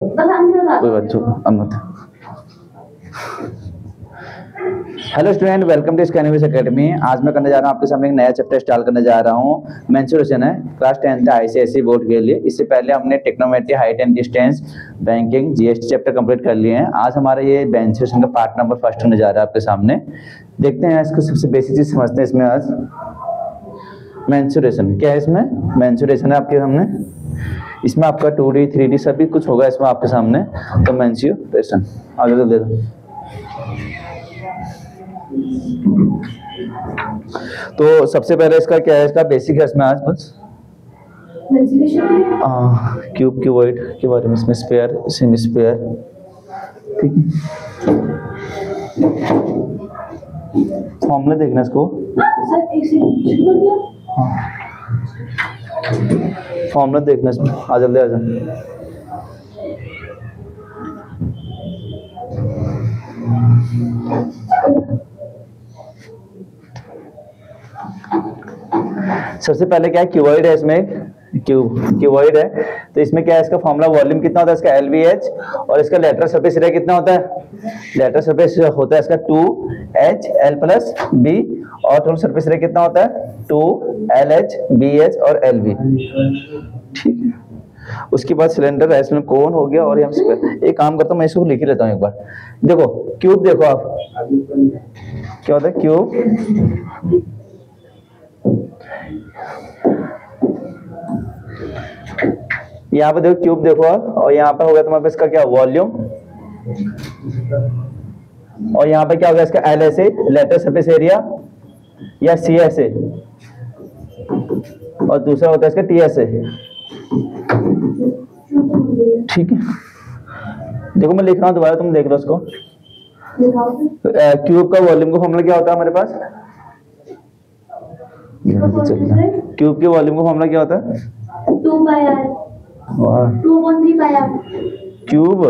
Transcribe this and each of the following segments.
कोई बच्चों अमृत। हेलो स्टूडेंट, वेलकम टू स्कैनिविस एकेडमी। आज मैं करने जा रहा हूँ आपके सामने एक नया चैप्टर स्टार्ट करने जा रहा हूँ। मेंसुरेशन है, क्लास 10th आईसीएसई बोर्ड के लिए। इससे पहले हमने टेक्नोमेट्री, height and distance, banking, GST chapter complete कर लिए हैं। आज हमारा ये मेंसुरेशन का पार्ट नंबर फर्स्ट होने जा रहा है आपके सामने। देखते हैं इसको, सबसे बेसिक चीज समझते हैं इसमें आज। मेंसुरेशन क्या है? इसमें मेंसुरेशन है आपके सामने। इसमें आपका 2D 3D सभी कुछ होगा इसमें आपके सामने। तो मेंसुरेशन आगे तो दे दो। तो सबसे पहले इसका क्या है, इसका बेसिक है इसमें आज बस क्यूब, क्यूबॉइड के बारे में, इसमें स्फीयर, सेमी स्फीयर, ठीक है। फॉर्मूला देखना इसको, फॉर्मूला देखना इसमें। आ जल्दी आ जा। सबसे पहले क्या है, क्यूबॉइड है इसमें, क्यूबॉइड है। तो इसमें क्या है, इसका फॉर्मूला वॉल्यूम कितना होता है इसका LVH, और इसका लेटरल सरफेस एरिया कितना होता है? लेटरल सरफेस होता है इसका 2HL प्लस B, और टोटल सरफेस एरिया कितना होता है? 2LH, BH और LV, ठीक है। उसके बाद सिलेंडर है, इसमें कोन हो गया। और यहाँ एक काम करता हूँ, मैं इसको लिख ही लेता हूँ एक बार। देखो क्यूब, देखो आप क्या होता है क्यूब। यहाँ पे देखो क्यूब, देखो आप, और यहाँ पे होगा तुम्हारे पास इसका क्या, वॉल्यूम। और यहाँ पे क्या होगा इसका LSA, लेटरल सरफेस एरिया, या CSA, और दूसरा होता है इसका TSA, ठीक है। देखो मैं लिख रहा हूँ दोबारा, तुम देख लो उसको। क्यूब का वॉल्यूम का फॉर्मूला क्या होता है हमारे पास? क्यूब के वॉल्यूम का फॉर्मूला क्या होता है? 2 पाई r 2.3 पाई r क्यूब।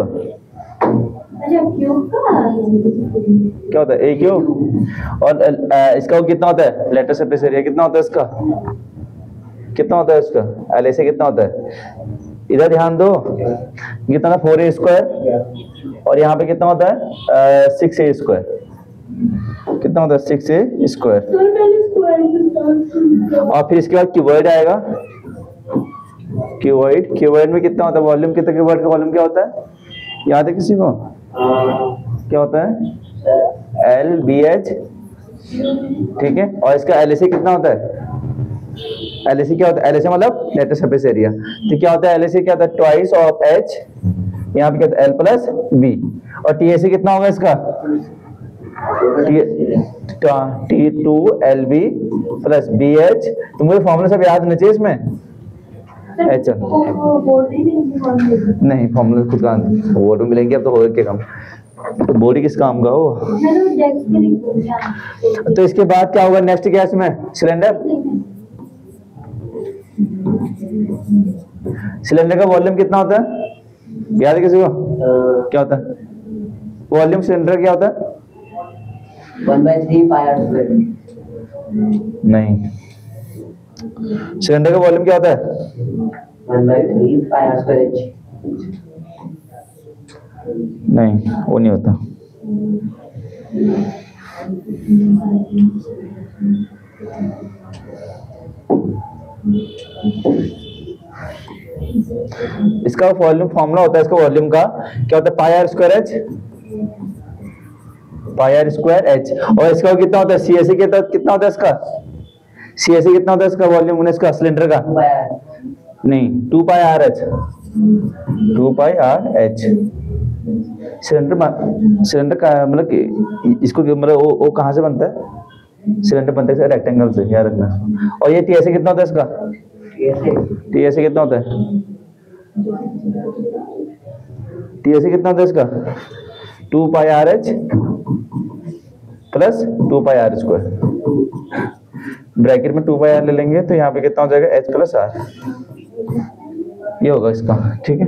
अच्छा, क्यूब का क्या होता है? A cube. और इसका कितना होता है? लेटरल सरफेस एरिया कितना होता है इसका? कितना होता है इसका? LSA कितना होता है? इधर ध्यान दो, कितना था? 4A square. और यहाँ पे कितना होता है? 6A square. कितना होता है? 6A square. और फिर इसके बाद क्यूबॉइड आएगा। क्यूबॉइड, क्यूबॉइड में कितना होता है वॉल्यूम? कितना क्यूबॉइड का वॉल्यूम क्या होता है? याद है किसी को? क्या होता है? LBH, ठीक है। और इसका LSA कितना होता है? LSA क्या होता है? LSA मतलब लेटरल सरफेस एरिया। तो क्या होता है LSA? क्या होता है? ट्वाइस ऑफ H, यहाँ पे क्या होता है? L plus B। और TSA कितना होगा इसका? T2LB plus BH। तुमको फॉर्मूला सब याद होना चाहिए इसमें। अच्छा नहीं, फॉर्मूला खुद का बोर्ड में मिलेंगे, अब तो हो के काम, बोर्ड ही किस काम का हो। तो इसके बाद क्या होगा नेक्स्ट? क्या इसमें? सिलेंडर। सिलेंडर का वॉल्यूम कितना होता है? याद है किसी को? क्या होता है वॉल्यूम सिलेंडर? क्या होता है? 1/3 पाई r स्क्वायर। नहीं, सिलेंडर का वॉल्यूम क्या होता है? 1/3 पाई r स्क्वायर h। नहीं, वो नहीं होता। इसका वॉल्यूम फॉर्मूला होता है इसका वॉल्यूम का, क्या होता है? पाई r स्क्वायर h, पाई r स्क्वायर h। और इसका कितना होता है? CSA कितना होता है इसका? CSA कितना होता है इसका वॉल्यूम इसका सिलेंडर का? नहीं, 2 पाई r h, 2 पाई r h। सिलेंडर का मतलब कि इसको मतलब वो कहाँ से बनता है? सिलेंडर बनता है रेक्टेंगल से, याद रखना। और ये TSA कितना होता है इसका? TSA कितना होता है? TSA कितना होता है इसका? 2 पाई r h प्लस 2 पाई r स्क्वायर। ब्रैकेट में 2 पाई r ले लेंगे तो यहाँ पे कितना हो जाएगा? h प्लस r, ये होगा इसका, ठीक है।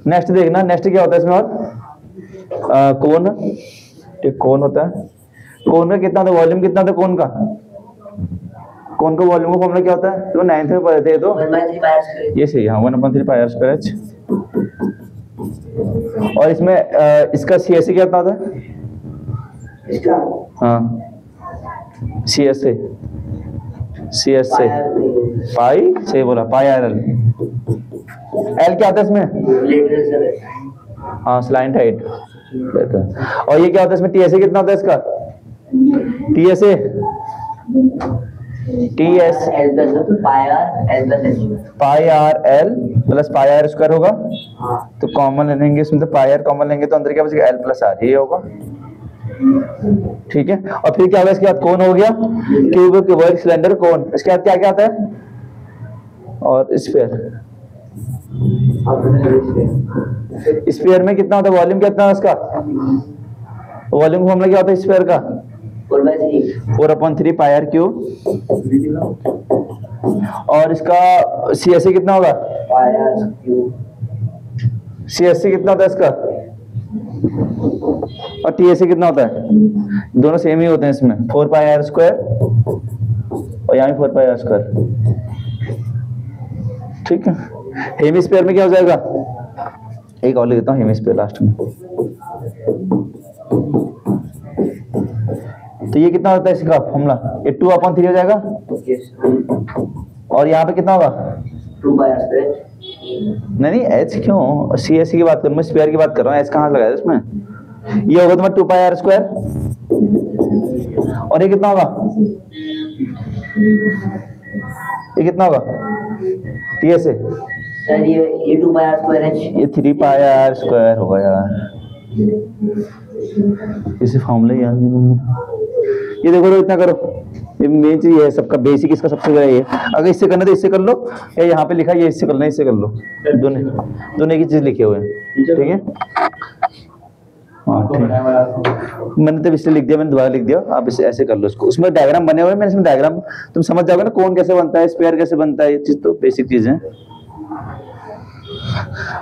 नेक्स्ट देखना, नेक्स्ट क्या होता है इसमें? और कोन, एक कोन होता है। कोन का कितना था वॉल्यूम? कितना था कोन का? कौन का वॉल्यूम का फॉर्मूला क्या होता है? तो 9th में पढ़े थे तो 1/3 पाई आर स्क्वायर। ये सही है, 1/3 पाई आर स्क्वायर एच। और इसमें इसका CSA क्या होता है? इसका हाँ CSA पाई आर पाई, सही बोला, पाई आर एल। एल क्या होता है इसमें? Lateral sir. हाँ स्लाइंट हाइट। और ये क्या होता है इसमें? TSA कितना होता है इसका? TSA L plus pi R L plus H. Pi R L plus pi R square होगा। हाँ तो कॉमन लेंगे इसमें, तो पाई आर कॉमन लेंगे तो अंदर क्या बचेगा? एल प्लस आर, ये होगा। ठीक है, और फिर क्या होगा इसके बाद? कौन हो गया? क्यूब, क्यूबॉइड, सिलेंडर, कौन। इसके बाद क्या क्या आता है? और स्फीयर। स्फीयर में कितना होता है? वॉल्यूम कितना है इसका? वॉल्यूम फॉर्मूला क्या होता है स्फीयर का? 4/3 पाई आर क्यूब। और इसका CSA कितना होगा? पाई आर क्यूब। CSA कितना होता है इसका? और TSA कितना होता है? दोनों सेम ही होते हैं इसमें, 4 पाई आर स्क्वायर और यहाँ भी 4 पाई आर स्क्वायर। ठीक है, हेमिस्फीयर में क्या हो जाएगा? एक और लिख देता हूँ हेमिस्फीयर लास्ट में। तो ये कितना होता है इसका फॉर्मूला? ये 2/3 हो जाएगा। और यहाँ पे कितना होगा? 2 पाई आर स्क्वायर। नहीं एच क्यों? CSA की बात करूँ मैं, स्फीयर की बात कर रहा हूँ। एच कहाँ लगाया इसमें? ये होगा तुम्हारा 2 पाई आर स्क्वायर। और ये कितना होगा? ये कितना होगा? TSA सर ये 2 पाई आर स्क्वायर एच। ये 3 पाई आर स्क्वायर होगा यार। इसे फॉर्मूला याद नहीं। ये देखो तो इतना करो, ये मेन चीज है सबका बेसिक, इसका सबसे बड़ा ये। अगर इससे करना तो इससे कर लो, या यहाँ पे लिखा है ये इससे करना, इससे कर लो। दोनों एक ही चीज लिखे हुए हैं। ठीक है, हाँ ठीक। मैंने तो इसलिए लिख दिया, मैंने दोबारा लिख दिया। आप इसे ऐसे कर लो इसको। उसमें डायग्राम बने हुए हैं, मैंने इसमें डायग्राम तुम समझ जाओगे ना, कौन कैसे बनता है, स्पेयर कैसे बनता है। ये चीज तो बेसिक चीज है।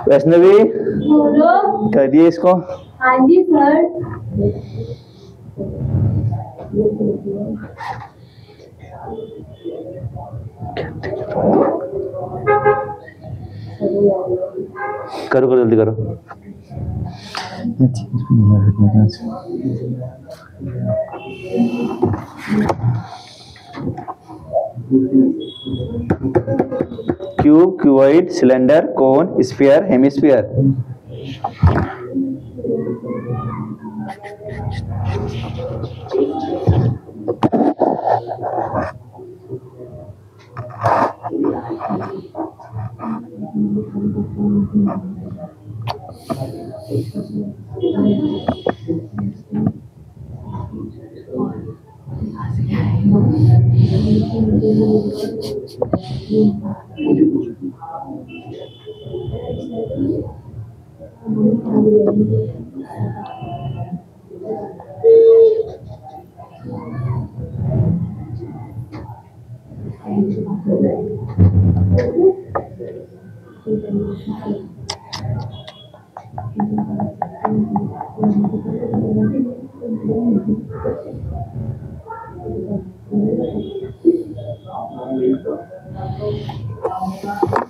वैष्णवी बोलो। कर दिए इसको? हाँ जी सर। करो करो जल्दी करो। क्यूब, क्यूबॉइड, सिलेंडर, कोन, स्फीयर, हेमिस्फीयर।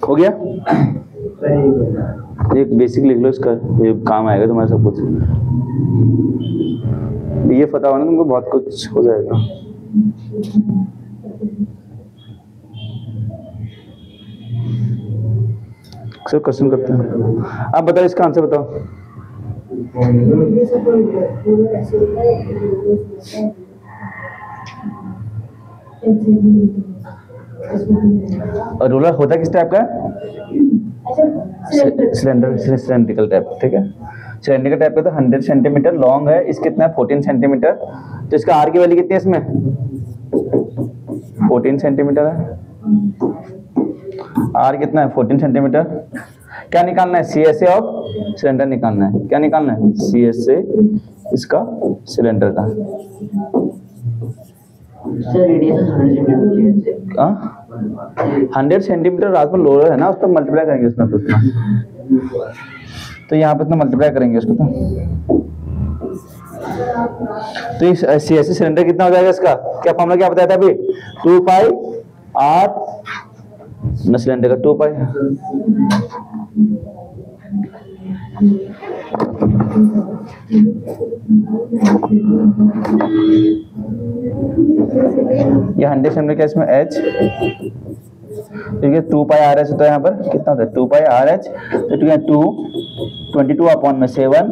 हो गया? एक बेसिक लिख लो इसका, ये काम आएगा तुम्हारे सब कुछ। ये पता होना तुमको, बहुत कुछ हो जाएगा। सर क्वेश्चन करते हैं, आप बताओ इसका आंसर बताओ। और रोलर होता किस टाइप का है? Cylindrical type. ठीक है, सिलेंड्रिकल टाइप का तो 100 सेंटीमीटर लॉन्ग है। इस कितना है? 14 सेंटीमीटर। तो इसका आर की वैल्यू कितनी है इसमें? 14 सेंटीमीटर है। आर कितना है? 14 सेंटीमीटर। क्या निकालना है? CSA ऑफ सिलेंडर निकालना है। क्या निकालना है? CSA इसका सिलेंडर का। Sir radius 100 centimetre. 100 सेंटीमीटर रात में लोअर है ना, उसको मल्टीप्लाई करेंगे उसमें तो उतना। तो यहाँ पे इतना मल्टीप्लाई करेंगे उसको तो। तो इस CSC सिलेंडर कितना हो जाएगा इसका, क्या फॉर्मूला क्या बताया था अभी, 2 पाई आर न सिलेंडर का 2 पाई। ये 100 सिलेंडर का इसमें H, ठीक है 2 पाई आर एच होता है यहाँ पर, कितना होता है 2 पाई आर एच, तो ठीक है 22 अपॉन में 7,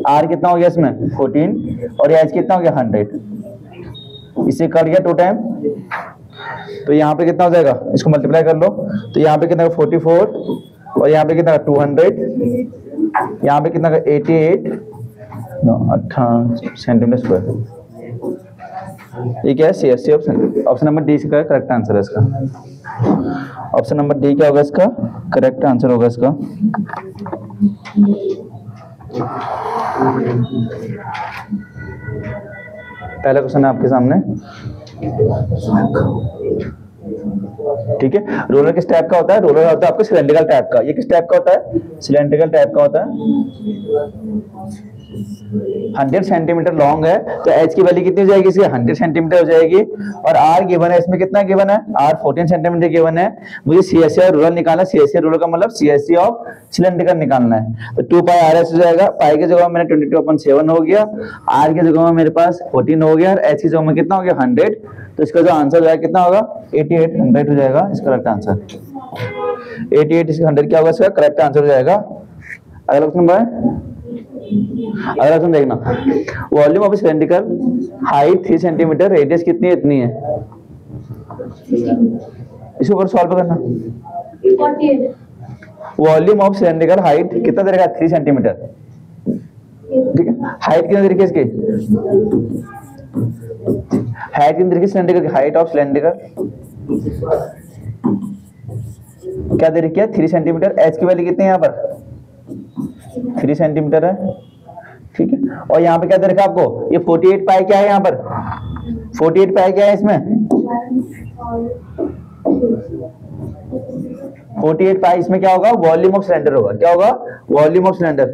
आर कितना हो गया इसमें 14 और एच कितना हो गया 100, इससे कट गया 2 टाइम, तो यहाँ पे कितना हो जाएगा, इसको मल्टीप्लाई कर लो, तो यहाँ पे कितना 44 और यहाँ पे कितना 200, यहाँ पे कितना 88 सेंटीमीटर स्क्वायर। ठीक है CSC option, option number D इसका करेक्ट आंसर है इसका। ऑप्शन नंबर डी क्या होगा इसका करेक्ट आंसर होगा इसका। पहला क्वेश्चन है आपके सामने, ठीक है। रोलर किस टाइप का होता है, रोलर होता है आपका सिलेंड्रिकल टाइप का। ये किस टाइप का होता है, सिलेंड्रिकल टाइप का होता है। 100 सेंटीमीटर लॉन्ग है, तो एच की वैल्यू कितनी हो जाएगी इसकी 100 सेंटीमीटर हो जाएगी, और आर गिवन है इसमें कितना गिवन है, आर 14 सेंटीमीटर गिवन है। मुझे CSC और रूलर निकालना है, CSC रूलर का मतलब CSC ऑफ सिलेंड्रिकल निकालना है, तो 2 पाई आर एच हो जाएगा। पाई की जगह मैंने 22/7 हो गया, आर की जगह में मेरे पास 14 हो गया, और एच की जगह में कितना हो गया 100, तो इसका जो आंसर हो जाएगा कितना होगा 88, 100 हो जाएगा इसका करेक्ट आंसर। 88 इसका 100 क्या होगा इसका करेक्ट आंसर हो जाएगा। अगला क्वेश्चन है, अगला क्वेश्चन देखना, volume of cylindrical height 3 centimetre, radius कितनी है, इतनी है, इसको ऊपर सॉल्व करना। 48 वॉल्यूम ऑफ सिलेंड्रिकल हाइट कितना दे रखा है 3 सेंटीमीटर, ठीक है। हाइट कितना दे रखी है इसकी, हाइट कितनी दे रखी है सिलेंड्रिकल की, हाइट ऑफ सिलेंड्रिकल क्या दे रखी है 3 सेंटीमीटर। एच की वैल्यू कितनी है यहाँ पर 3 सेंटीमीटर है, ठीक है। और यहाँ पे क्या दे रखा है आपको, ये 48 पाई क्या है, यहाँ पर 48 पाई क्या है इसमें 48 पाई, इसमें क्या होगा वॉल्यूम ऑफ सिलेंडर होगा, क्या होगा वॉल्यूम ऑफ सिलेंडर।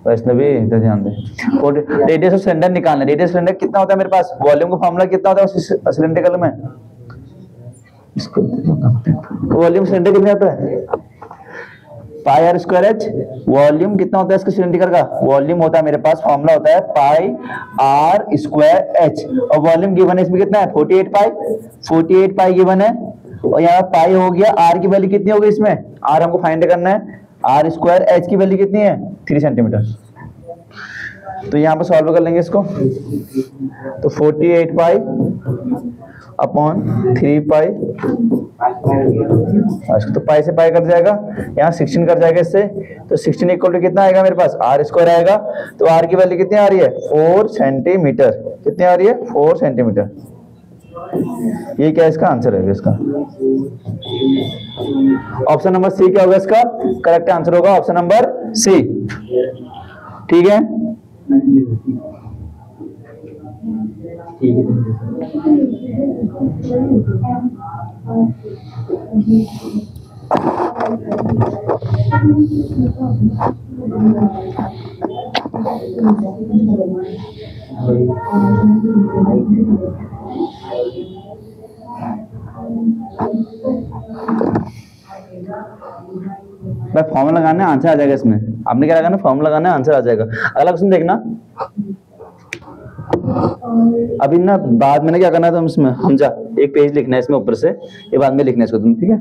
वैष्णवी इधर ध्यान दे, रेडियस ऑफ सिलेंडर निकालना। रेडियस सिलेंडर कितना होता है मेरे पास, वॉल्यूम का फॉर्मूला कितना होता है सिलेंड्रिकल में, इसको वॉल्यूम सिलेंडर कितना होता है पाई आर स्क्वायर एच, वॉल्यूम कितना होता है इसका सिलेंड्रिकल का, वॉल्यूम होता है मेरे पास फॉर्मूला होता है पाई आर स्क्वायर एच, और वॉल्यूम गिवन है इसमें कितना है 48 पाई, 48 पाई गिवन है, और यहाँ पाई हो गया, आर की वैल्यू कितनी होगी इसमें, आर हमको फाइंड करना है, आर स्क्वायर एच की वैल्यू कितनी है 3 सेंटीमीटर। तो यहाँ पर सॉल्व कर लेंगे इसको, तो 48 पाई अपॉन 3 पाई, तो पाई से पाई कट जाएगा, यहाँ 16 कट जाएगा इससे, तो 16 इक्वल टू कितना आएगा मेरे पास आर स्क्वायर आएगा, तो आर की वैल्यू कितनी आ रही है 4 सेंटीमीटर, कितनी आ रही है 4 सेंटीमीटर। ये क्या इसका आंसर है इसका, ऑप्शन नंबर सी क्या होगा इसका करेक्ट आंसर होगा, ऑप्शन नंबर सी, ठीक है। भाई फॉर्मूला लगाना आंसर आ जाएगा इसमें, आपने क्या लगाना फॉर्मूला लगाना आंसर आ जाएगा। अगला क्वेश्चन देखना, अभी ना बाद में ना क्या करना है, तो इसमें हमजा एक पेज लिखना है इसमें ऊपर से, ये बाद में लिखना है इसको तुम, ठीक है।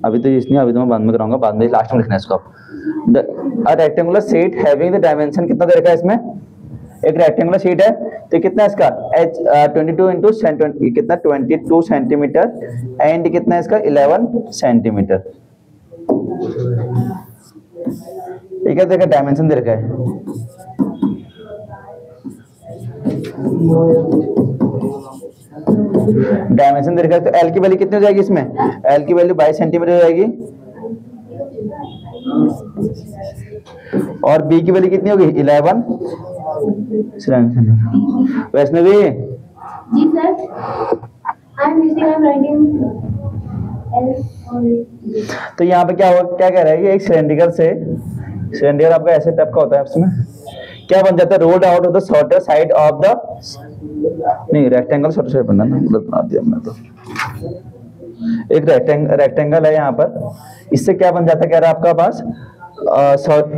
अभी तो इसलिए अभी तो मैं बाद में कराऊंगा, बाद में लास्ट में लिखना है इसको। Rectangular sheet having the dimension कितना दे रखा है इसमें, एक रेक्टेंगुलर शीट है, तो कितना है इसका एच 22 इंटू कितना 22 सेंटीमीटर, एंड कितना है इसका 11 सेंटीमीटर, ठीक है। देखा डायमेंशन दे रखा है, डायमेंशन दे रखा है, तो एल की वैल्यू कितनी हो जाएगी इसमें, एल की वैल्यू 22 सेंटीमीटर हो जाएगी, और बी की वैल्यू कितनी होगी 11 centimetre. Vaishnavi ji sir, I am writing तो यहाँ पे क्या होगा, क्या कह रहा है कि एक सिलेंडर से, सिलेंडर आपका ऐसे टाइप का होता है, उसमें क्या बन जाता है, rolled out of the shorter side of the, नहीं रेक्टेंगल शॉर्टर साइड बनना ना, गलत बना दिया मैं तो। एक रेक्टेंगल है यहाँ पर, इससे क्या बन जाता है, कह रहा है आपका पास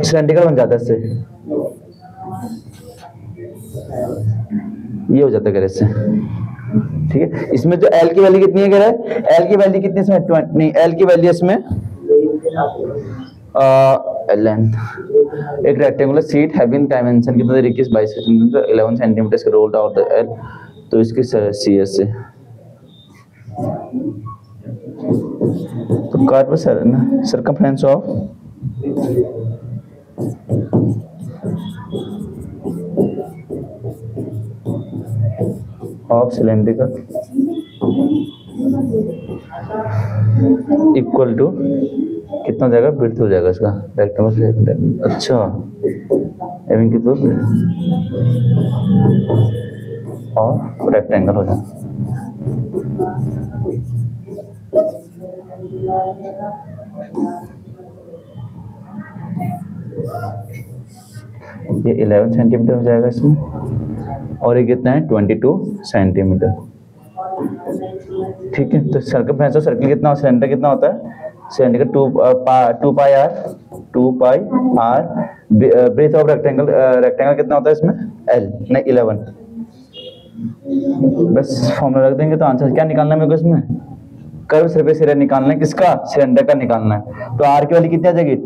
सिलेंडर बन जाता है इससे, ये हो जाता है इससे, ठीक है। इसमें जो एल की वैल्यू कितनी है, कह रहा है एल की वैल्यू कितनी है इसमें, 20, नहीं एल की वैल्यू इसमें लेंथ, एक रेक्टेंगुलर शीट हैविंग डायमेंशन कितना तरीके से 22 सेंटीमीटर 11 सेंटीमीटर से रोल्ड आउट द एल, तो इसकी सीएस से तो कर्व सर ना circumference of cylindrical equal to कितना हो जाएगा, विड्थ हो जाएगा इसका रेक्टेंगल, अच्छा एविंग कितना और रेक्टेंगल हो जाएगा। ये 11 सेंटीमीटर हो जाएगा इसमें, और ये कितना है 22 सेंटीमीटर, ठीक है। तो सर्कल कितना, सिलेंडर कितना होता है, सिलेंडर का 2 पाई आर, ब्रेथ ऑफ रेक्टेंगल कितना होता है इसमें एल, नहीं 11, बस फॉर्मूला रख देंगे तो आंसर क्या निकालना है मेरे को इसमें, कर्व सरफेस एरिया निकालना है, किसका, सिलेंडर का निकालना है। तो आर की वैल्यू कितनी आ जाएगी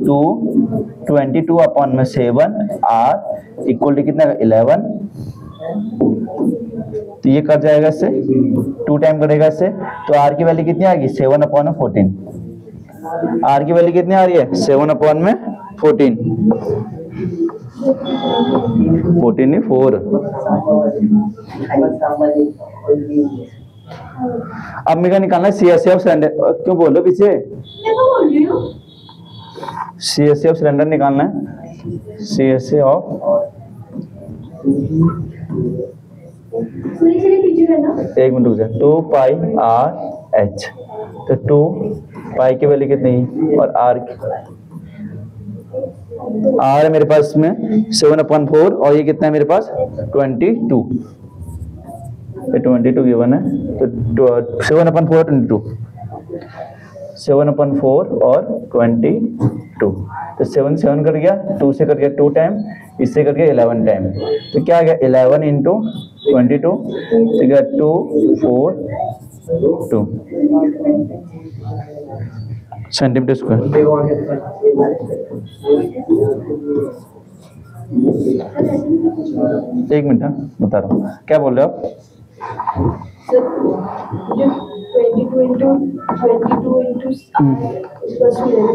22 अपॉन में 7 आर इक्वल टू कितना 11, तो ये कट जाएगा इससे, 2 टाइम कटेगा इससे, तो आर की वैल्यू कितनी आएगी 7 अपॉन में 14, आर की वैल्यू कितनी आ रही है 7 अपॉन में 14 नहीं 4। अब मेरे को निकालना है सीएससी ऑफ सिलेंडर, क्यों बोलो पीछे, सीएससी ऑफ सिलेंडर निकालना है, सीएससी ऑफ एक मिनट रुक जाए, 2 पाई आर एच, तो 2 पाई की वैल्यू कितनी और आर की, आर है मेरे पास में 7/4 और ये कितना है मेरे पास 22, ये 22 गिवन है, तो 7/4 22, 7/4 और 22, तो 7 कट गया, 2 से कट गया 2 टाइम, इससे कट गया 11 टाइम, तो क्या आ गया 11 इंटू 22, तो क्या 242 सेंटीमीटर स्क्वायर। एक मिनट बता रहा हूँ, क्या बोल रहे हो आप, 22 into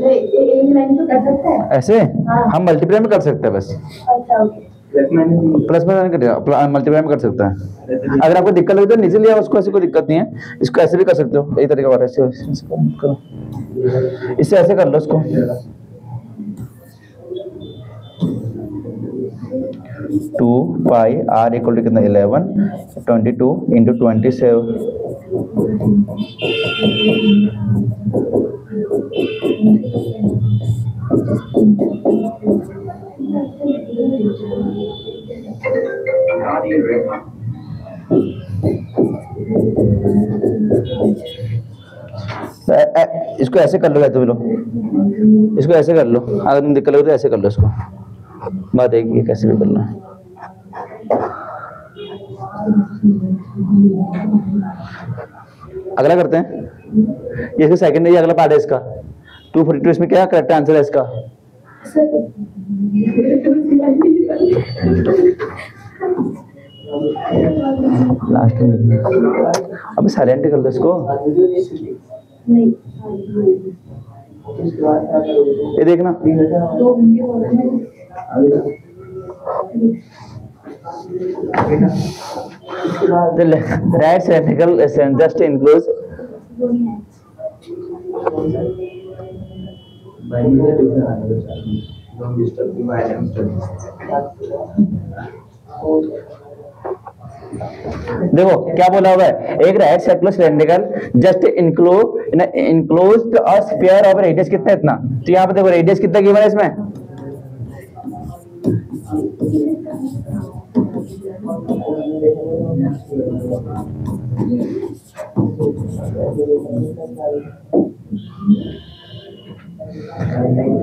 एक लाइन तो कर सकते हैं ऐसे, हम मल्टीप्लाई में कर सकते हैं बस, अच्छा प्लस में मल्टीप्लाई में कर सकते हैं। अगर आपको दिक्कत लगे तो नीचे लिया उसको, ऐसे कोई दिक्कत नहीं है, इसको ऐसे भी कर सकते हो, यही तरीका ऐसे करो, इससे ऐसे कर लो इसको, 2 पाई आर इक्वल टू कितना 11, 22 इंटू 27, इसको ऐसे कर लो, या तो लो इसको ऐसे कर लो, अगर तुम दिक्कत लगे तो ऐसे कर लो इसको, बात एक ही कैसे भी करना है। अगला करते हैं, ये इसका सेकंड है, ये अगला पार्ट है इसका 242, इसमें क्या करेक्ट आंसर है इसका, लास्ट में अबे साइलेंट कर लो इसको, ये देखना the right cylindrical just includes देखो क्या बोला हुआ है, एक right circular cylindrical just enclosed a sphere of radius कितना है इतना। तो यहाँ पे देखो रेडियस कितना गिवन है इसमें,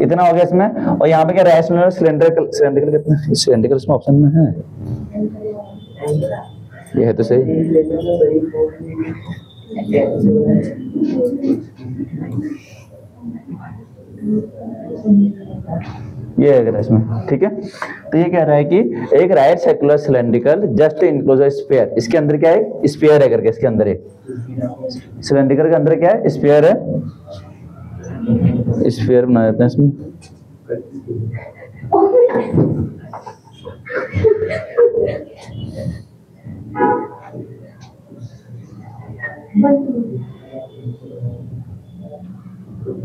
इतना हो गया इसमें। और यहाँ पे क्या राइट सिलेंड्रिकल कितना, सिलेंड्रिकल इसमें ऑप्शन में है, ये है तो सही। ये है इसमें, ठीक है। तो ये कह रहा है कि एक right circular cylindrical just enclose sphere, इसके अंदर क्या है, स्फीयर है करके, इसके अंदर एक सिलेंड्रिकल के अंदर क्या है, स्फीयर है, स्फीयर बना देते हैं इसमें।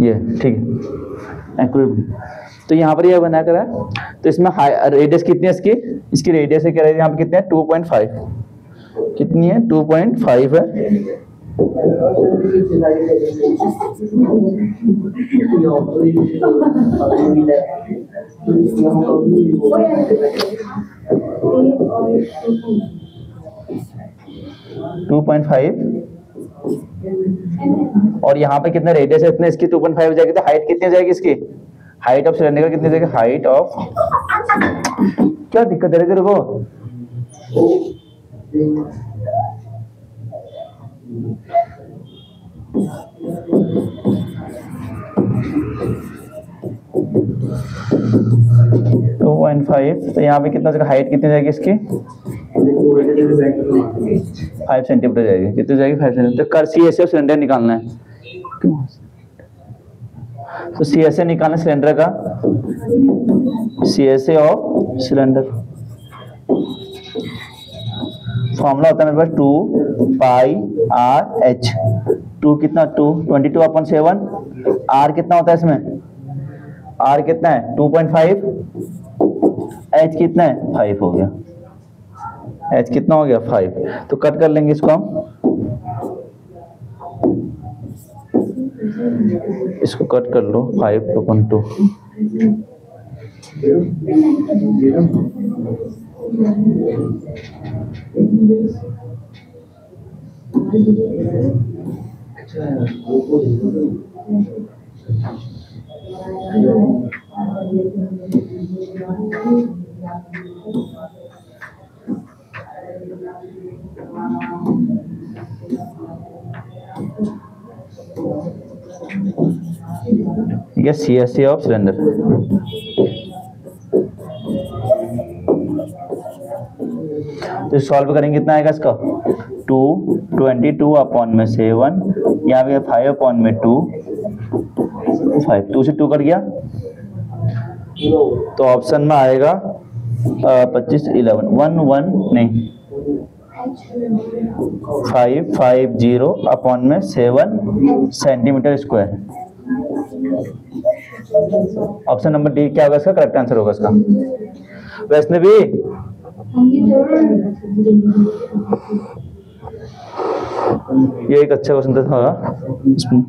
ये ठीक है, तो यहाँ पर ये बना कर है। तो इसमें रेडियस कितनी है इसकी, इसकी रेडियस है क्या है, यहाँ पे कितने है 2.5, कितनी है 2.5 है। 2.5 और यहाँ पे कितना रेडियस है इतने, इसकी 2.5 हो जाएगी। तो हाइट कितनी हो जाएगी इसकी, हाइट ऑफ सिलेंडर कितनी हो जाएगी, हाइट ऑफ, क्या दिक्कत है तेरे को, टू 2.5, तो यहाँ पे कितना जाएगा, हाइट कितनी जाएगी इसकी 5 सेंटीमीटर जाएगी, कितनी जाएगी 5 सेंटीमीटर। तो कर CSA ऑफ सिलेंडर निकालना है, तो CSA निकालना सिलेंडर का, CSA ऑफ सिलेंडर फॉर्मूला होता है मेरे पास 2 पाई RH, 2 कितना 22/7, R कितना होता है इसमें, R कितना है 2.5, H कितना है 5 हो गया, H कितना हो गया 5। तो कट कर लेंगे इसको हम, इसको कट कर लो 5/2। ठीक है, CSA ऑफ सिलेंडर। तो सॉल्व करेंगे कितना आएगा इसका 2/22/7, यहाँ पे 5/2, 2 से 2 कट गया, तो ऑप्शन में आएगा 25 11 1 नहीं 550/7 centimetre square. Option number D क्या होगा इसका करेक्ट आंसर होगा इसका। वैष्णवी ये एक अच्छा क्वेश्चन था इसमें।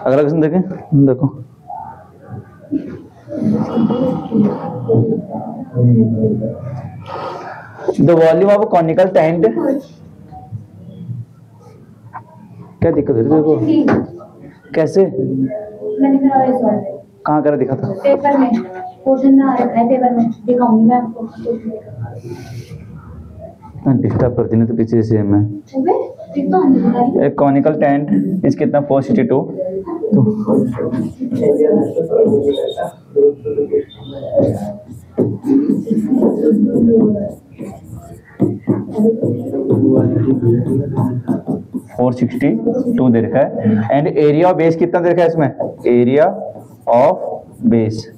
अगला क्वेश्चन देखें, देखो the volume of conical tent, क्या दिक्कत है देखो कैसे, मैंने करा है सॉल्व, कहाँ करा दिखा था पेपर में, क्वेश्चन में आ रखा है, पेपर में दिखाऊंगी मैं आपको। डिस्टर्ब करती नहीं तो पीछे से मैं एक कॉनिकल टेंट इस कितना 462, तो 462 दे रखा है। एंड एरिया ऑफ बेस कितना दे रखा है इसमें, एरिया ऑफ बेस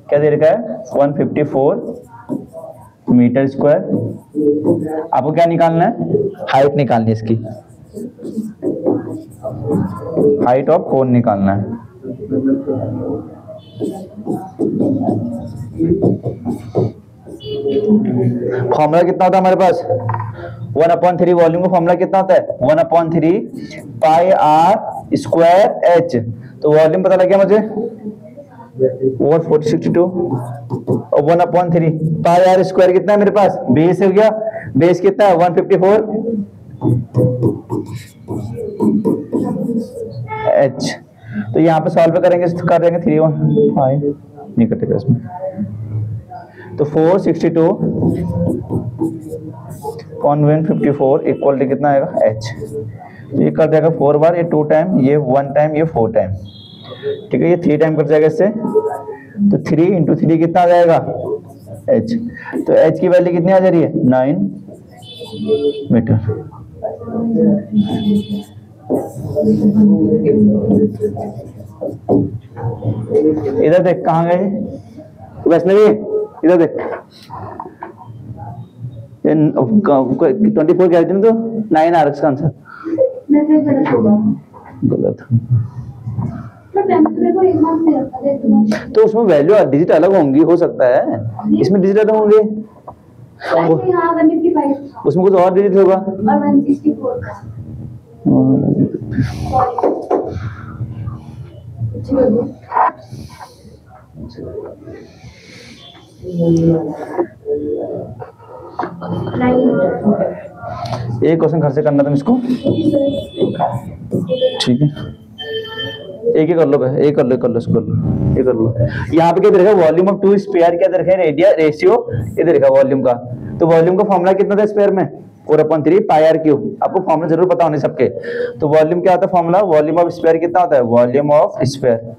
क्या दे रखा है 154 मीटर स्क्वायर। आपको क्या निकालना है, हाइट निकालनी है इसकी, हाइट ऑफ कोन निकालना है। फॉर्मूला कितना होता है हमारे पास 1/3 वॉल्यूम का फॉर्मूला कितना होता है 1/3 पाई आर स्क्वायर एच। तो वॉल्यूम पता लग गया मुझे 462 और 1/3 पाई आर स्क्वायर कितना है मेरे पास, बेस हो गया, बेस कितना है 154 एच। तो यहाँ पे सॉल्व करेंगे तो कर देंगे 315 नहीं कटेगा इसमें, तो 462.154 इक्वल टू कितना आएगा एच। तो ये कर देगा 4 बार, ये 2 टाइम, ये 1 टाइम, ये 4 टाइम, ठीक है। ये 3 टाइम कट जाएगा इससे, तो 3 × 3 कितना आ जाएगा एच। तो एच की वैल्यू कितनी आ जा रही है 9 मीटर। इधर देख कहाँ गए वैष्णवी, इधर देख 24 कह रही थी ना, तो 9 आ रहा इसका आंसर गलत। तो उसमें वैल्यू डिजिट अलग होंगी, हो सकता है इसमें डिजिट अलग होंगे, उसमें कुछ और डिजिट होगा। एक क्वेश्चन घर से करना तुम इसको, ठीक है। एक ही कर लो, एक कर लो, एक कर लो, इसको एक कर लो। यहाँ पे क्या देखा वॉल्यूम ऑफ 2 स्पेयर, क्या देखा रेडिया रेशियो, ये देखा वॉल्यूम का। तो वॉल्यूम का फॉर्मूला कितना था स्पेयर में 4/3 पाई आर क्यूब। आपको फॉर्मूला जरूर पता होने सबके। तो वॉल्यूम क्या होता है फॉर्मूला, वॉल्यूम ऑफ स्पेयर कितना होता है, वॉल्यूम ऑफ स्पेयर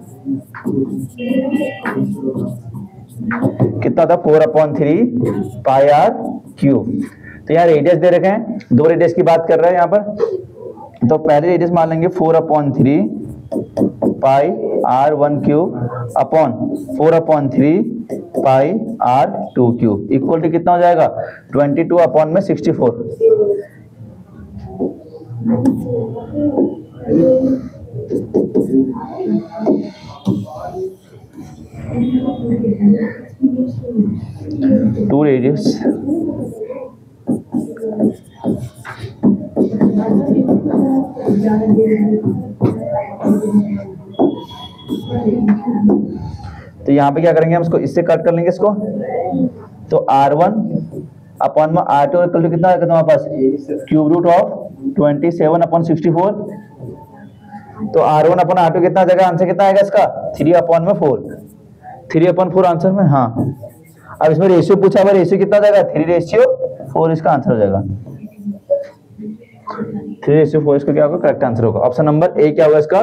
कितना था 4/3 पाई आर क्यूब। तो यहाँ रेडियस दे रखे हैं, 2 रेडियस की बात कर रहे हैं यहाँ पर। तो पहले रेडियस मान लेंगे 4/3 pi R 1 cube upon 4/3 pi R 2 cube equal to कितना हो जाएगा 22 अपॉन में 64। टू रेडियस तो यहाँ पे क्या करेंगे हम इसको, इससे कट कर लेंगे इसको। तो R1 अपॉन में R2 इक्वल टू कितना आएगा तुम्हारे पास क्यूब रूट ऑफ 27/64। तो R1 अपॉन R2 कितना आ जाएगा, आंसर कितना आएगा इसका 3/4, 3/4 आंसर में। हाँ अब इसमें रेशियो पूछा हुआ, रेशियो कितना जाएगा 3/4 इसका आंसर हो जाएगा। 3/4 इसका क्या होगा करेक्ट आंसर होगा। ऑप्शन नंबर ए क्या होगा इसका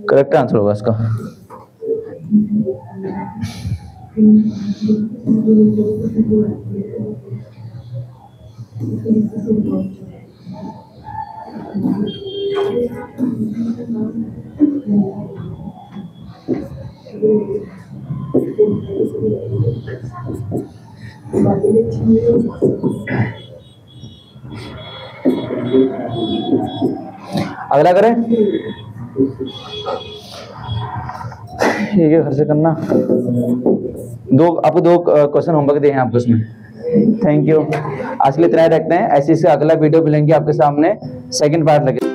करेक्ट आंसर होगा इसका। अगला करें, ये घर से करना। आपको 2 क्वेश्चन होमवर्क दिए हैं आपको इसमें। थैंक यू, आज के लिए इतना ही रखते हैं। ऐसे अगला वीडियो मिलेंगे आपके सामने, सेकंड पार्ट लगे।